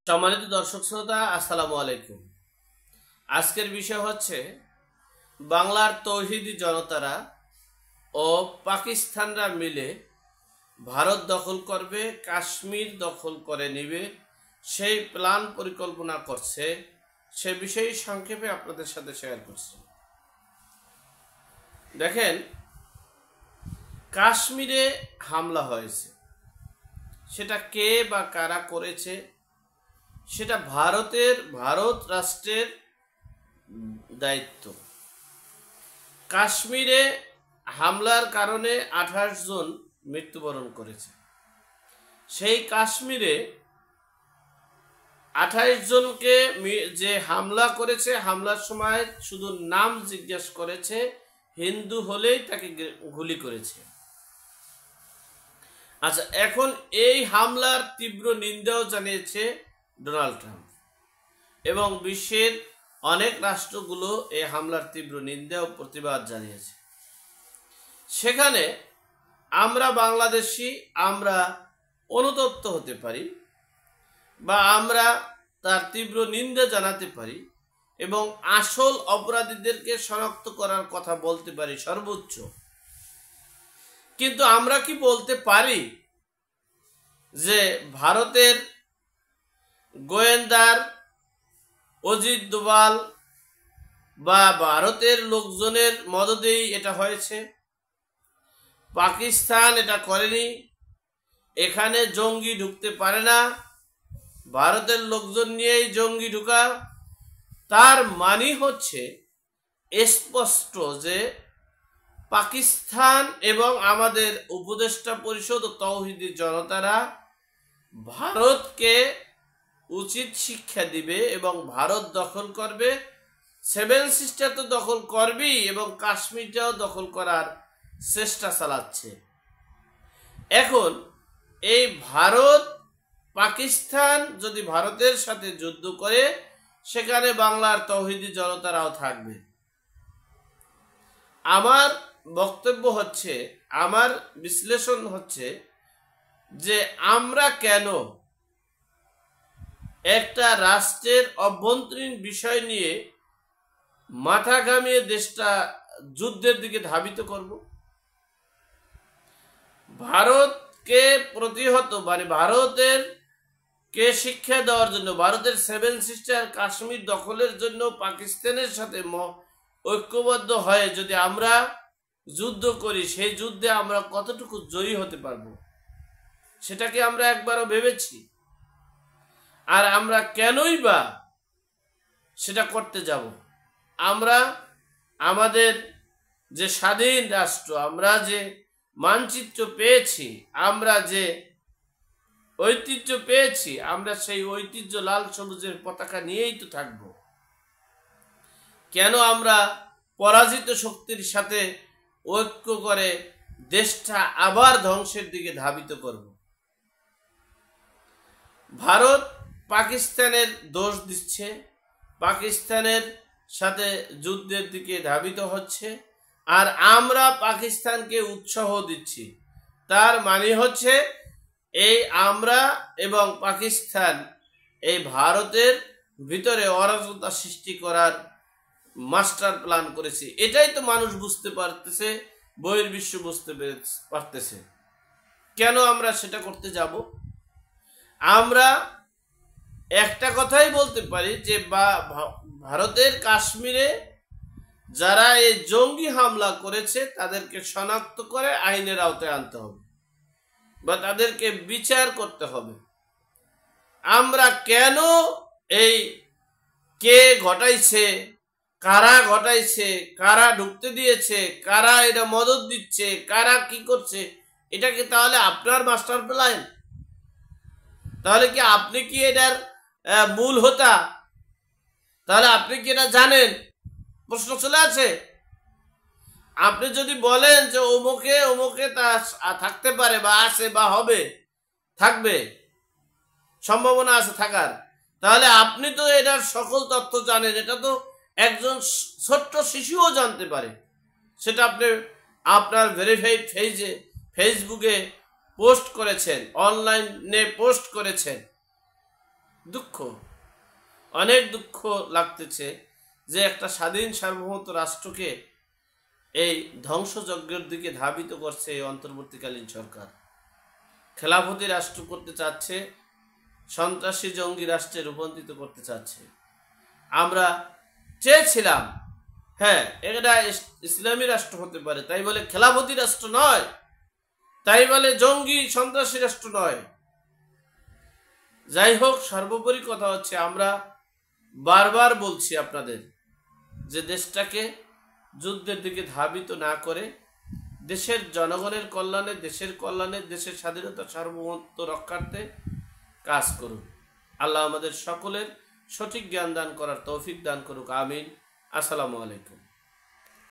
সম্মানিত দর্শক শ্রোতা, আসসালামু আলাইকুম। আজকের বিষয় হচ্ছে বাংলার তৌহিদি জনতারা ও পাকিস্তানরা মিলে ভারত দখল করবে, কাশ্মীর দখল করে নেবে, সেই প্ল্যান পরিকল্পনা করছে। সে বিষয়ে সংক্ষেপে আপনাদের সাথে শেয়ার করছি। দেখেন, কাশ্মীরে হামলা হয়েছে, সেটা কে বা কারা করেছে সেটা ভারত রাষ্ট্রের দায়িত্ব। কাশ্মীরে হামলার কারণে 28 জন মৃত্যুবরণ করেছে। সেই কাশ্মীরে 28 জনকে যে হামলা করেছে, হামলার সময় শুধু নাম জিজ্ঞেস করেছে, হিন্দু হলেই তাকে গুলি করেছে। আচ্ছা, এখন এই হামলার তীব্র নিন্দাও জানিয়েছে ডোনাল্ড ট্রাম্প এবং বিশ্বের অনেক রাষ্ট্রগুলো এই হামলার তীব্র নিন্দা ও প্রতিবাদ জানিয়েছে। সেখানে আমরা বাংলাদেশি আমরা অনুতপ্ত হতে পারি বা আমরা তার তীব্র নিন্দা জানাতে পারি এবং আসল অপরাধীদেরকে শনাক্ত করার কথা বলতে পারি সর্বোচ্চ। কিন্তু আমরা কি বলতে পারি যে ভারতের গোয়েন্দার অজিত দোভাল বা ভারতের লোকজনের মদদেই এটা হয়েছে? পাকিস্তান এটা করেনি, এখানে জঙ্গি ঢুকতে পারে না, ভারতের লোকজন নিয়েই জঙ্গি ঢুকা। তার মানে হচ্ছে স্পষ্ট যে পাকিস্তান এবং আমাদের উপদেষ্টা পরিষদ ও তৌহিদি জনতারা ভারতকে উচিত শিক্ষা দিবে এবং ভারত দখল করবে। 7 সিস্টার তো দখল করবেই এবং কাশ্মীরটাও দখল করার চেষ্টা চালাচ্ছে। এখন এই ভারত পাকিস্তান যদি ভারতের সাথে যুদ্ধ করে, সেখানে বাংলার তৌহিদি জনতারাও থাকবে। আমার বক্তব্য হচ্ছে, আমার বিশ্লেষণ হচ্ছে যে আমরা কেন একটা রাষ্ট্রের অভ্যন্তরীণ বিষয় নিয়ে মাথা ঘামিয়ে দেশটা যুদ্ধের দিকে ধাবিত করব। ভারতকে প্রতিহত ভারতের কে শিক্ষা দেওয়ার জন্য, ভারতের 7 সিস্টার কাশ্মীর দখলের জন্য পাকিস্তানের সাথে ঐক্যবদ্ধ হয়ে যদি আমরা যুদ্ধ করি, সেই যুদ্ধে আমরা কতটুকু জয়ী হতে পারবো সেটাকে আমরা একবারও ভেবেছি? আর আমরা কেনই বা সেটা করতে যাব? আমরা আমাদের যে স্বাধীন রাষ্ট্র, আমরা যে মানচিত্র পেয়েছি, আমরা যে ঐতিহ্য পেয়েছি, আমরা সেই ঐতিহ্য লাল সবুজের পতাকা নিয়েই তো থাকব। কেন আমরা পরাজিত শক্তির সাথে ঐক্য করে দেশটা আবার ধ্বংসের দিকে ধাবিত করব? ভারত পাকিস্তানের দোষ দিচ্ছে, পাকিস্তানের সাথে যুদ্ধের দিকে ধাবিত হচ্ছে, আর আমরা পাকিস্তানকে উৎসাহ দিচ্ছি। তার মানে হচ্ছে এই আমরা এবং পাকিস্তান এই ভারতের ভিতরে অরাজকতা সৃষ্টি করার মাস্টার প্ল্যান করেছে। এটাই তো মানুষ বুঝতে পারতেছে, বহির্বিশ্ব বুঝতে পারতেছে। কেন আমরা সেটা করতে যাব? আমরা একটা কথাই বলতে পারি যে ভারতের কাশ্মীরে যারা এই জঙ্গি হামলা করেছে তাদেরকে শনাক্ত করে আইনের আওতায় আনতে হবে বা তাদেরকে বিচার করতে হবে। আমরা কেন এই কে ঘটাইছে, কারা ঘটাইছে, কারা ঢুকতে দিয়েছে, কারা এটা মদত দিচ্ছে, কারা কি করছে, এটা কি তাহলে আপনার মাস্টার প্ল্যান? তাহলে কি আপনি কি এটার মূল হোতা? তাহলে আপনি কি এটা জানেন? প্রশ্ন চলে আছে। আপনি যদি বলেন যে অমুকে অমুকে তা থাকতে পারে বা আছে বা হবে, থাকবে, সম্ভাবনা আছে থাকার, তাহলে আপনি তো এটার সকল তথ্য জানেন। এটা তো একজন ছোট্ট শিশুও জানতে পারে। সেটা আপনি আপনার ভেরিফাইড ফেসবুকে পোস্ট করেছেন, অনলাইনে পোস্ট করেছেন। দুঃখ, অনেক দুঃখ লাগতেছে যে একটা স্বাধীন সার্বভৌম রাষ্ট্রকে এই ধ্বংসযজ্ঞের দিকে ধাবিত করছে এই অন্তর্বর্তীকালীন সরকার। খেলাফতি রাষ্ট্র করতে চাচ্ছে, সন্ত্রাসী জঙ্গি রাষ্ট্রে রূপান্তরিত করতে চাচ্ছে। আমরা চেয়েছিলাম হ্যাঁ এটা ইসলামী রাষ্ট্র হতে পারে, তাই বলে খেলাফতি রাষ্ট্র নয়, তাই বলে জঙ্গি সন্ত্রাসী রাষ্ট্র নয়। যাই হোক, সর্বোপরি কথা হচ্ছে আমরা বারবার বলছি আপনাদের যে দেশটাকে যুদ্ধের দিকে ধাবিত না করে দেশের জনগণের কল্যাণে, দেশের কল্যাণে, দেশের স্বাধীনতা সার্বভৌমত্ব রক্ষার্থে কাজ করুন। আল্লাহ আমাদের সকলের সঠিক জ্ঞান দান করার তৌফিক দান করুক, আমিন। আসসালামু আলাইকুম।